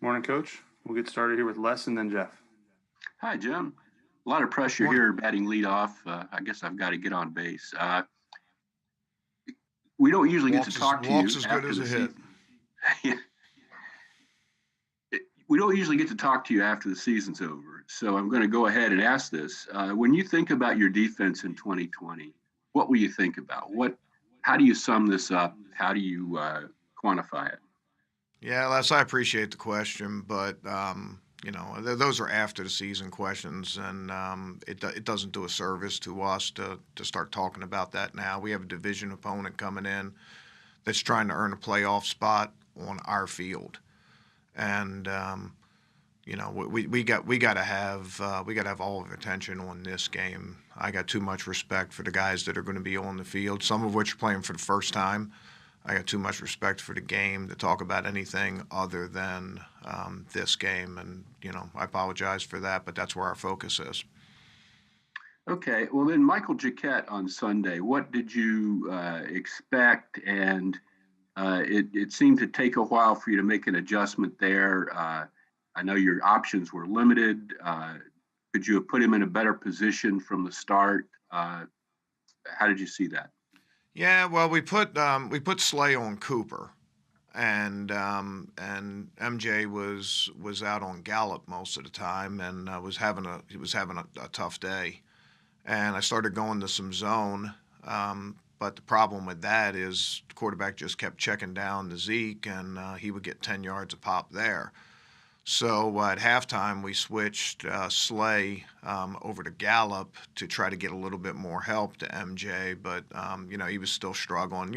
Morning, Coach. We'll get started here with Les and then Jeff. Hi, Jim. A lot of pressure Morning. here batting leadoff. I guess I've got to get on base. We don't usually get to talk to you Walks as good after as the a hit. season. We don't usually get to talk to you after the season's over. So I'm going to go ahead and ask this. When you think about your defense in 2020, what will you think about? How do you sum this up? How do you quantify it? Yeah, Les, I appreciate the question, but those are after the season questions, and it doesn't do a service to us to start talking about that now. We have a division opponent coming in that's trying to earn a playoff spot on our field, and we got to have all of our attention on this game. I got too much respect for the guys that are going to be on the field, some of which are playing for the first time. I got too much respect for the game to talk about anything other than this game, and I apologize for that, but that's where our focus is. Okay, well then, Michael Jaquette on Sunday. What did you expect? And it seemed to take a while for you to make an adjustment there. I know your options were limited. Could you have put him in a better position from the start? How did you see that? Yeah, well, we put Slay on Cooper, and MJ was out on Gallup most of the time, and he was having a tough day, and I started going to some zone. But the problem with that is the quarterback just kept checking down to Zeke, and he would get 10 yards a pop there. So at halftime, we switched Slay over to Gallup to try to get a little bit more help to MJ, but he was still struggling.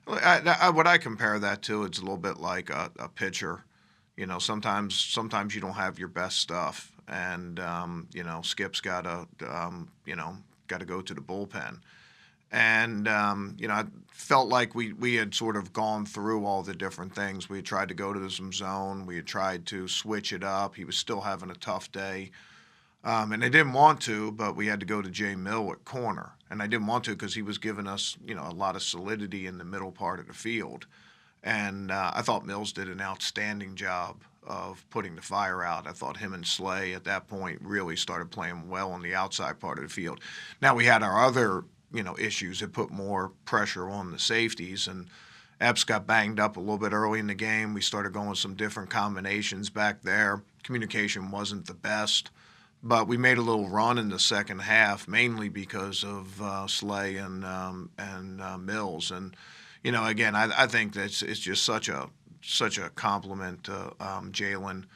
What I compare that to, it's a little bit like a pitcher. Sometimes you don't have your best stuff, and Skip's got to go to the bullpen. And, I felt like we had sort of gone through all the different things. We had tried to go to some zone. We had tried to switch it up. He was still having a tough day. And I didn't want to, but we had to go to Jay Mill at corner. And I didn't want to because he was giving us, a lot of solidity in the middle part of the field. And I thought Mills did an outstanding job of putting the fire out. I thought him and Slay at that point really started playing well on the outside part of the field. Now we had our other issues that put more pressure on the safeties. And Epps got banged up a little bit early in the game. We started going some different combinations back there. Communication wasn't the best, but we made a little run in the second half, mainly because of Slay and Mills. And again, I think that it's just such a compliment to Jalen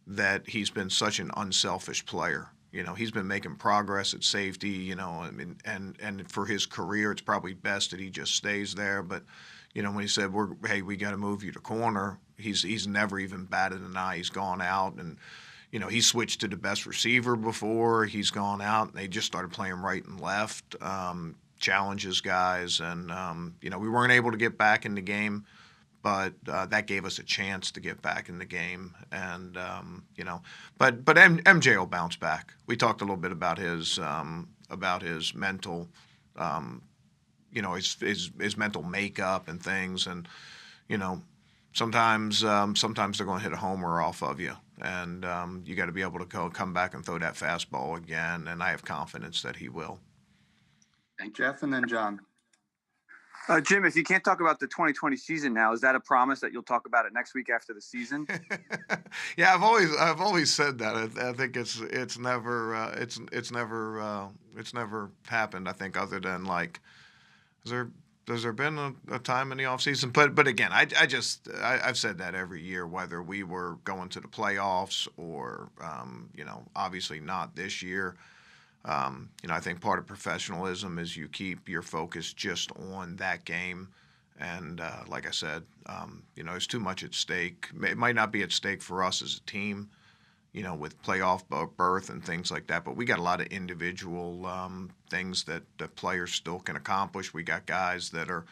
that he's been such an unselfish player. He's been making progress at safety, and for his career, it's probably best that he just stays there. But, when he said, we got to move you to corner, he's never even batted an eye. He's gone out and, he switched to the best receiver before. He's gone out and they just started playing right and left, challenges guys. And, we weren't able to get back in the game. But that gave us a chance to get back in the game, and but MJ will bounce back. We talked a little bit about his mental, his mental makeup and things, and sometimes they're going to hit a homer off of you, and you got to be able to come back and throw that fastball again, and I have confidence that he will. Thank you, Jeff, and then John. Jim, if you can't talk about the 2020 season now, is that a promise that you'll talk about it next week after the season? Yeah, I've always said that. I think it's never happened. I think other than like, has there been a time in the off season? But again, I've said that every year, whether we were going to the playoffs or obviously not this year. I think part of professionalism is you keep your focus just on that game. And like I said, there's too much at stake. It might not be at stake for us as a team, with playoff berth and things like that. But we got a lot of individual things that players still can accomplish. We got guys that are,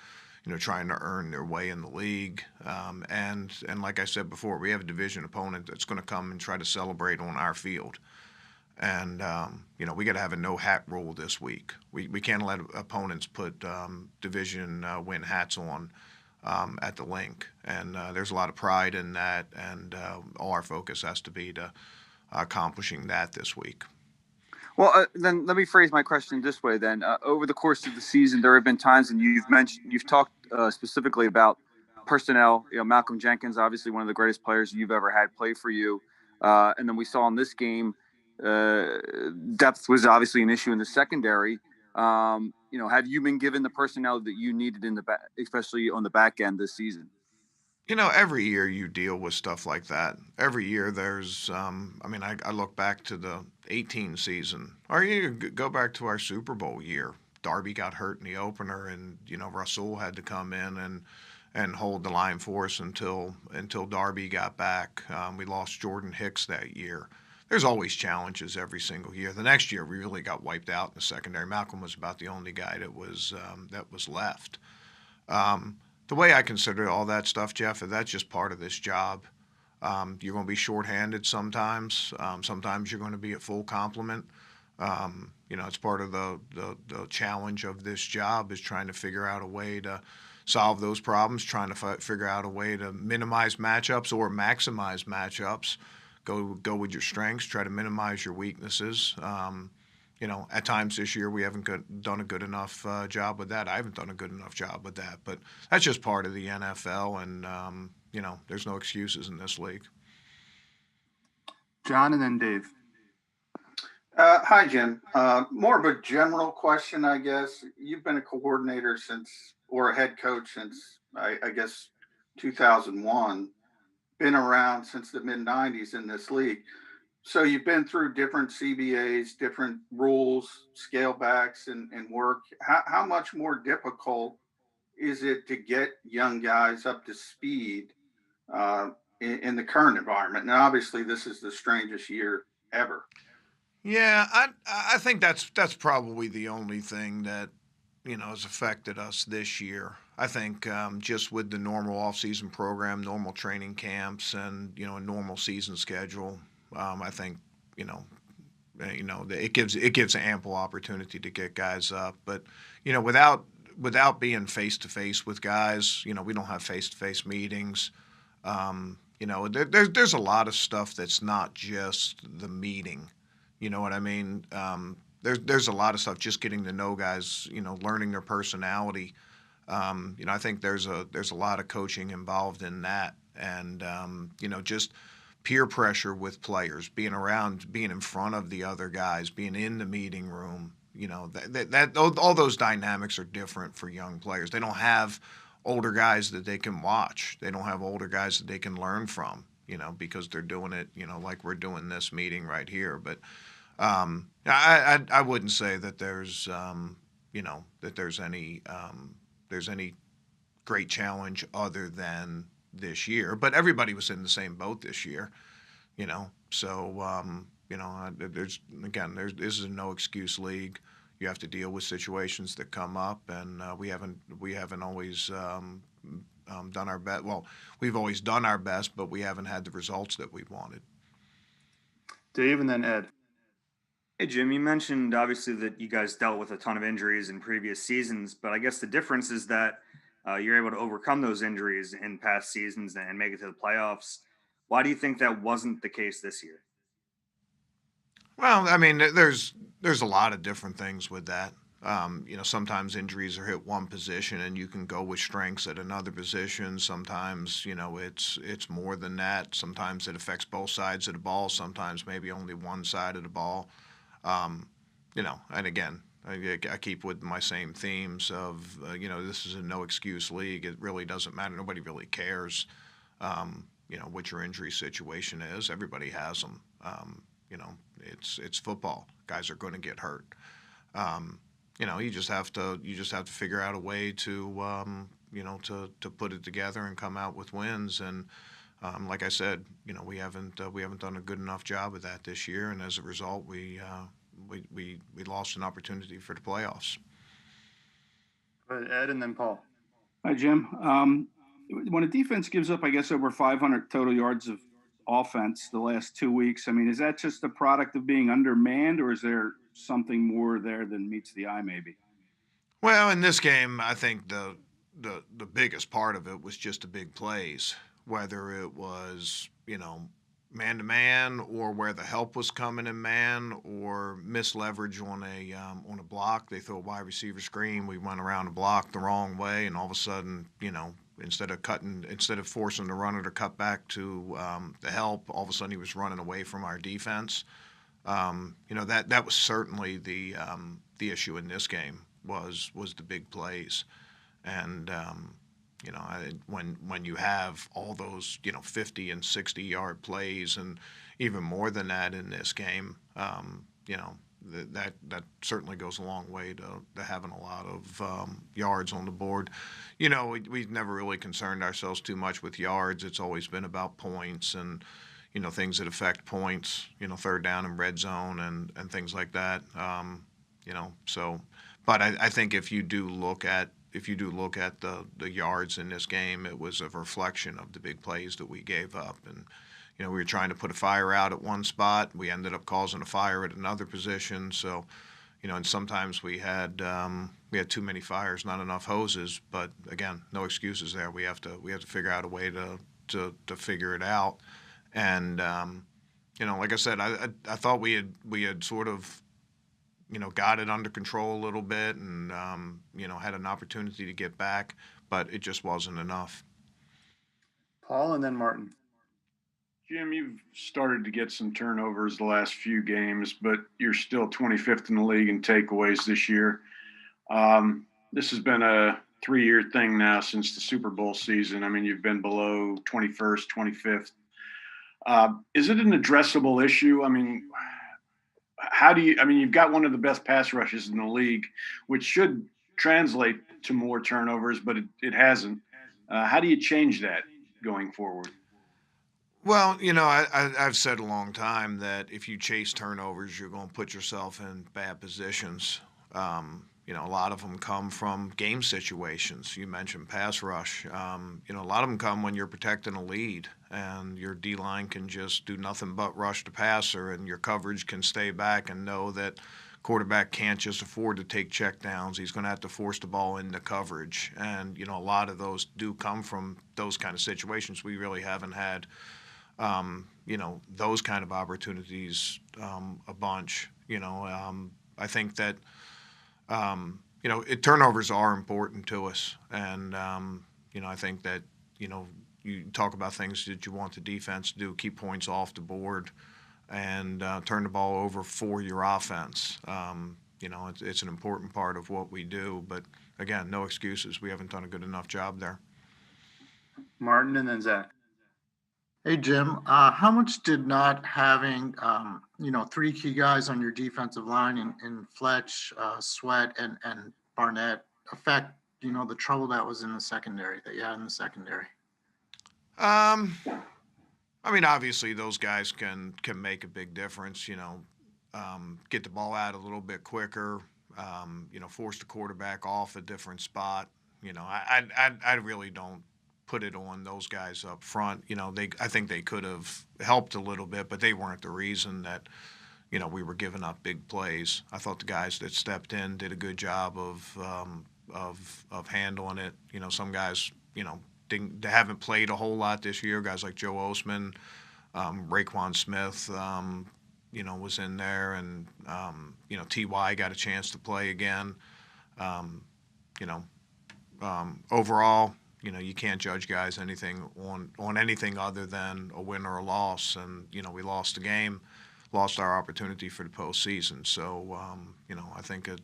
trying to earn their way in the league. And like I said before, we have a division opponent that's going to come and try to celebrate on our field. And, we got to have a no-hat rule this week. We can't let opponents put division win hats on at the link, and there's a lot of pride in that, and all our focus has to be to accomplishing that this week. Well, then let me phrase my question this way. Then, over the course of the season, there have been times, and you've talked specifically about personnel. You know, Malcolm Jenkins, obviously one of the greatest players you've ever had play for you, and then we saw in this game, depth was obviously an issue in the secondary. You know, have you been given the personnel that you needed in the back, especially on the back end this season? You know, every year you deal with stuff like that. Every year there's, I mean, I look back to the 18 season, or you go back to our Super Bowl year. Darby got hurt in the opener, and you know Rasul had to come in and hold the line for us until Darby got back. We lost Jordan Hicks that year. There's always challenges every single year. The next year we really got wiped out in the secondary. Malcolm was about the only guy that was left. The way I consider all that stuff, Jeff, is that's just part of this job. You're going to be shorthanded sometimes. Sometimes you're going to be at full complement. You know, it's part of the challenge of this job is trying to figure out a way to solve those problems, trying to figure out a way to minimize matchups or maximize matchups. Go with your strengths, try to minimize your weaknesses. You know, at times this year we haven't done a good enough job with that. I haven't done a good enough job with that, but that's just part of the NFL, and you know, there's no excuses in this league. John and then Dave. Hi, Jim. More of a general question, I guess. You've been a coordinator or a head coach since, I guess, 2001. Been around since the mid 90s in this league. So you've been through different CBAs, different rules, scale backs, and work. How much more difficult is it to get young guys up to speed in the current environment? Now, obviously, this is the strangest year ever. Yeah, I think that's probably the only thing that you know has affected us this year. I think just with the normal off-season program, normal training camps, and you know a normal season schedule. I think it gives ample opportunity to get guys up, but you know without being face to face with guys, you know we don't have face to face meetings. You know there's a lot of stuff that's not just the meeting. You know what I mean? There's a lot of stuff just getting to know guys. You know, learning their personality. You know, I think there's a lot of coaching involved in that, and you know just peer pressure with players, being around, being in front of the other guys, being in the meeting room. You know, that all those dynamics are different for young players. They don't have older guys that they can watch. They don't have older guys that they can learn from, you know, because they're doing it, you know, like we're doing this meeting right here. But I wouldn't say that there's, you know, that there's any great challenge other than this year, but everybody was in the same boat this year, you know. So you know, this is a no excuse league. You have to deal with situations that come up, and we haven't always done our best. Well, we've always done our best, but we haven't had the results that we wanted. Dave and then Ed. Hey, Jim, you mentioned obviously that you guys dealt with a ton of injuries in previous seasons, but I guess the difference is that you're able to overcome those injuries in past seasons and make it to the playoffs. Why do you think that wasn't the case this year? Well, I mean, there's a lot of different things with that. You know, sometimes injuries are hit one position and you can go with strengths at another position. Sometimes, you know, it's more than that. Sometimes it affects both sides of the ball. Sometimes maybe only one side of the ball. You know, and again, I keep with my same themes of, you know, this is a no excuse league. It really doesn't matter. Nobody really cares, you know, what your injury situation is. Everybody has them. You know, it's football. Guys are going to get hurt. You know, you just have to figure out a way to, you know, to put it together and come out with wins. And like I said, you know, we haven't done a good enough job of that this year, and as a result, we lost an opportunity for the playoffs. Ed and then Paul. Hi, Jim. When a defense gives up, I guess, over 500 total yards of offense the last 2 weeks, I mean, is that just a product of being undermanned, or is there something more there than meets the eye, maybe? Well, in this game, I think the biggest part of it was just the big plays, whether it was, man to man, or where the help was coming in man, or misleverage on a block. They throw a wide receiver screen. We went around the block the wrong way, and all of a sudden, instead of forcing the runner to cut back to the help, all of a sudden he was running away from our defense. That was certainly the issue in this game was the big plays. And when you have all those 50 and 60-yard plays, and even more than that in this game, that certainly goes a long way to having a lot of yards on the board. We've never really concerned ourselves too much with yards. It's always been about points and things that affect points, third down and red zone and things like that. But I think if you do look at the yards in this game, it was a reflection of the big plays that we gave up. And, we were trying to put a fire out at one spot. We ended up causing a fire at another position. So, and sometimes we had too many fires, not enough hoses. But again, no excuses there. We have to figure out a way to figure it out. And like I said, I thought we had sort of got it under control a little bit, and had an opportunity to get back, but it just wasn't enough. Paul and then Martin. Jim, you've started to get some turnovers the last few games, but you're still 25th in the league in takeaways this year. This has been a 3-year thing now since the Super Bowl season. I mean, you've been below 21st, 25th. Is it an addressable issue? I mean, you've got one of the best pass rushes in the league, which should translate to more turnovers, but it hasn't. How do you change that going forward? Well, I've said a long time that if you chase turnovers, you're going to put yourself in bad positions. A lot of them come from game situations. You mentioned pass rush. A lot of them come when you're protecting a lead and your D-line can just do nothing but rush the passer, and your coverage can stay back and know that quarterback can't just afford to take checkdowns. He's going to have to force the ball into coverage. And, a lot of those do come from those kind of situations. We really haven't had, those kind of opportunities a bunch. I think that turnovers are important to us, and I think that you talk about things that you want the defense to do: keep points off the board and turn the ball over for your offense. It's an important part of what we do, but again, no excuses. We haven't done a good enough job there. Martin and then Zach. Hey, Jim, how much did not having, 3 key guys on your defensive line in Fletch, Sweat, and Barnett affect, the trouble that was in the secondary, that you had in the secondary? Obviously those guys can make a big difference, get the ball out a little bit quicker, force the quarterback off a different spot. I really don't put it on those guys up front. I think they could have helped a little bit, but they weren't the reason that, we were giving up big plays. I thought the guys that stepped in did a good job of handling it. Some guys, they haven't played a whole lot this year. Guys like Joe Osman, Raekwon Smith, was in there, and Ty got a chance to play again. Overall, you can't judge guys anything on anything other than a win or a loss, and we lost the game, lost our opportunity for the postseason. So I think it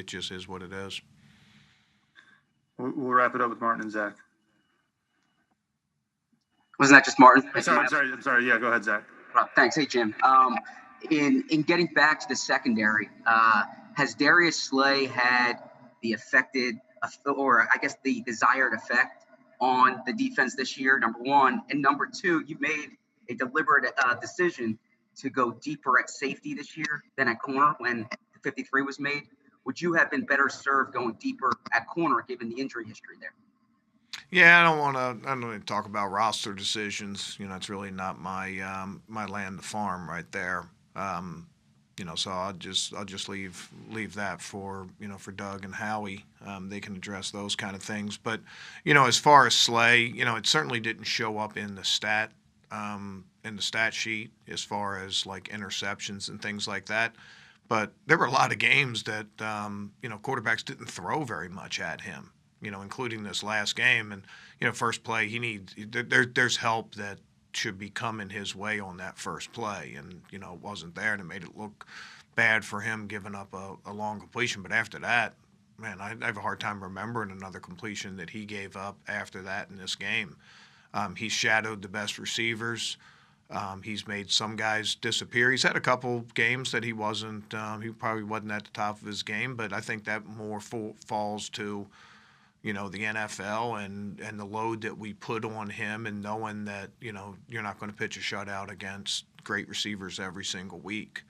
just is what it is. We'll wrap it up with Martin and Zach. Wasn't that just Martin? I'm sorry. Yeah, go ahead, Zach. Thanks. Hey, Jim. In getting back to the secondary, has Darius Slay had the the desired effect on the defense this year, number one? And number two, you made a deliberate decision to go deeper at safety this year than at corner when the 53 was made. Would you have been better served going deeper at corner given the injury history there? Yeah, I don't want to talk about roster decisions. It's really not my land to farm right there. So I'll just leave that for for Doug and Howie. They can address those kind of things. But as far as Slay, it certainly didn't show up in the stat sheet as far as like interceptions and things like that. But there were a lot of games that quarterbacks didn't throw very much at him. Including this last game. And first play, there's help that should be coming his way on that first play, and it wasn't there, and it made it look bad for him giving up a long completion. But after that, man, I have a hard time remembering another completion that he gave up after that in this game. He shadowed the best receivers. He's made some guys disappear. He's had a couple games that he probably wasn't at the top of his game, but I think that more falls to the NFL and the load that we put on him, and knowing that you're not going to pitch a shutout against great receivers every single week.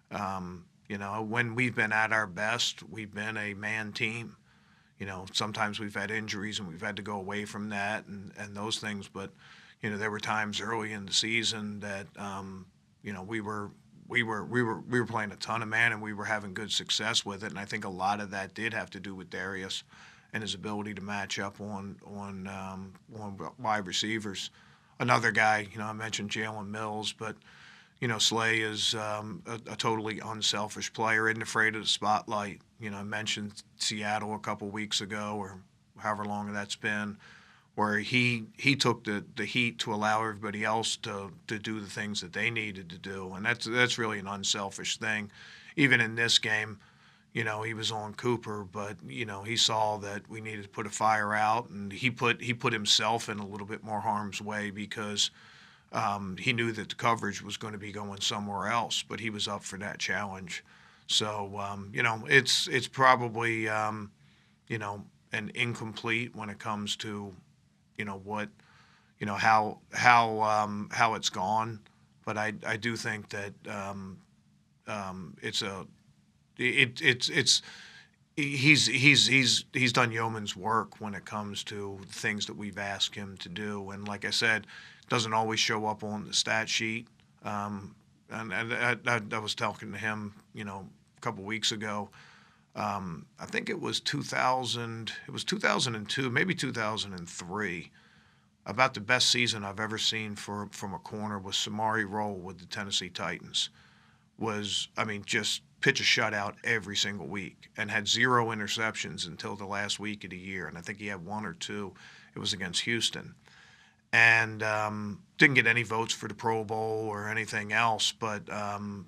When we've been at our best, we've been a man team. Sometimes we've had injuries and we've had to go away from that and those things. But there were times early in the season that we were playing a ton of man and we were having good success with it. And I think a lot of that did have to do with Darius and his ability to match up on wide receivers. Another guy, I mentioned Jalen Mills, but Slay is a totally unselfish player, isn't afraid of the spotlight. I mentioned Seattle a couple weeks ago, or however long that's been, where he took the heat to allow everybody else to do the things that they needed to do, and that's really an unselfish thing. Even in this game, he was on Cooper, but he saw that we needed to put a fire out, and he put himself in a little bit more harm's way because he knew that the coverage was going to be going somewhere else, but he was up for that challenge. So it's probably an incomplete when it comes to what how it's gone, but I do think that he's done yeoman's work when it comes to things that we've asked him to do, and like I said, doesn't always show up on the stat sheet. And I was talking to him, a couple weeks ago. I think it was 2000. It was 2002, maybe 2003. About the best season I've ever seen from a corner was Samari Rolle with the Tennessee Titans. Just pitch a shutout every single week and had 0 interceptions until the last week of the year. And I think he had 1 or 2. It was against Houston. And didn't get any votes for the Pro Bowl or anything else, but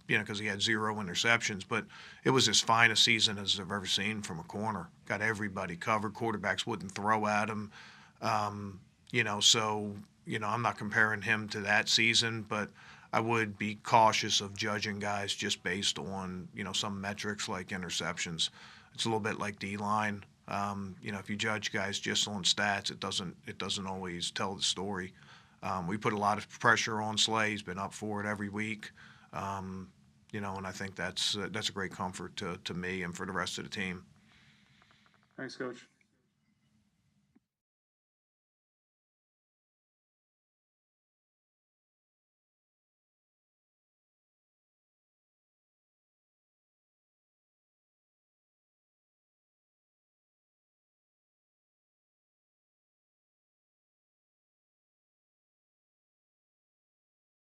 because he had 0 interceptions. But it was as fine a season as I've ever seen from a corner. Got everybody covered. Quarterbacks wouldn't throw at him. So I'm not comparing him to that season, but I would be cautious of judging guys just based on some metrics like interceptions. It's a little bit like D-line. If you judge guys just on stats, it doesn't always tell the story. We put a lot of pressure on Slay. He's been up for it every week. And I think that's a great comfort to me and for the rest of the team. Thanks, Coach.